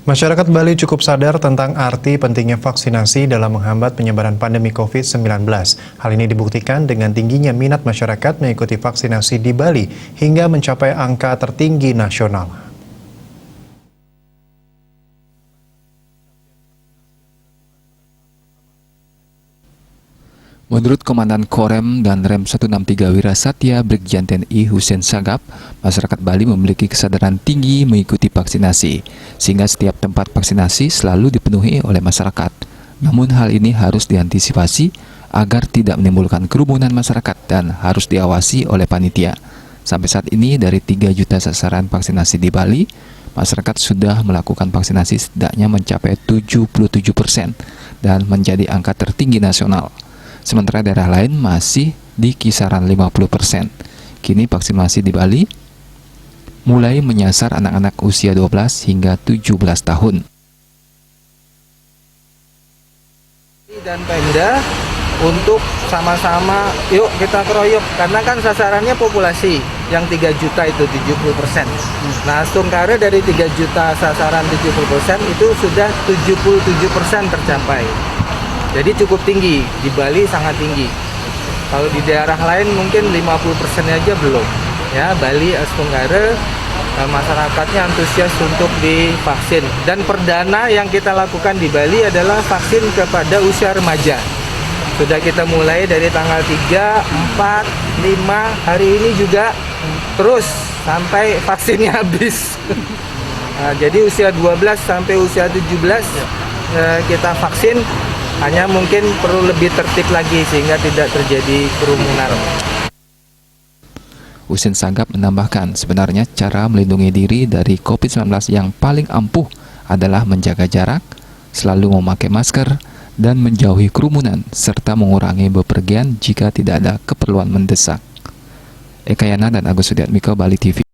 Masyarakat Bali cukup sadar tentang arti pentingnya vaksinasi dalam menghambat penyebaran pandemi COVID-19. Hal ini dibuktikan dengan tingginya minat masyarakat mengikuti vaksinasi di Bali hingga mencapai angka tertinggi nasional. Menurut Komandan Korem dan Rem 163 Wirasatya Brigjen TNI Husein Sagap, masyarakat Bali memiliki kesadaran tinggi mengikuti vaksinasi, sehingga setiap tempat vaksinasi selalu dipenuhi oleh masyarakat. Namun hal ini harus diantisipasi agar tidak menimbulkan kerumunan masyarakat dan harus diawasi oleh panitia. Sampai saat ini dari 3 juta sasaran vaksinasi di Bali, masyarakat sudah melakukan vaksinasi setidaknya mencapai 77% dan menjadi angka tertinggi nasional. Sementara daerah lain masih di kisaran 50%. Kini vaksinasi di Bali mulai menyasar anak-anak usia 12 hingga 17 tahun. Dan Pemda untuk sama-sama yuk kita keroyok, karena kan sasarannya populasi yang 3 juta itu 70%. Nah, Sungkara dari 3 juta sasaran 70% itu sudah 77% tercapai. Jadi cukup tinggi, di Bali sangat tinggi. Kalau di daerah lain mungkin 50% aja belum. Ya, Bali, Sungkara, masyarakatnya antusias untuk divaksin. Dan perdana yang kita lakukan di Bali adalah vaksin kepada usia remaja. Sudah kita mulai dari tanggal 3, 4, 5, hari ini juga terus sampai vaksinnya habis. Nah, jadi usia 12 sampai usia 17 kita vaksin. Hanya mungkin perlu lebih tertib lagi sehingga tidak terjadi kerumunan. Husein Sagap menambahkan, sebenarnya cara melindungi diri dari COVID-19 yang paling ampuh adalah menjaga jarak, selalu memakai masker, dan menjauhi kerumunan, serta mengurangi bepergian jika tidak ada keperluan mendesak. Eka Yana dan Agus Sudiatmiko, Bali TV.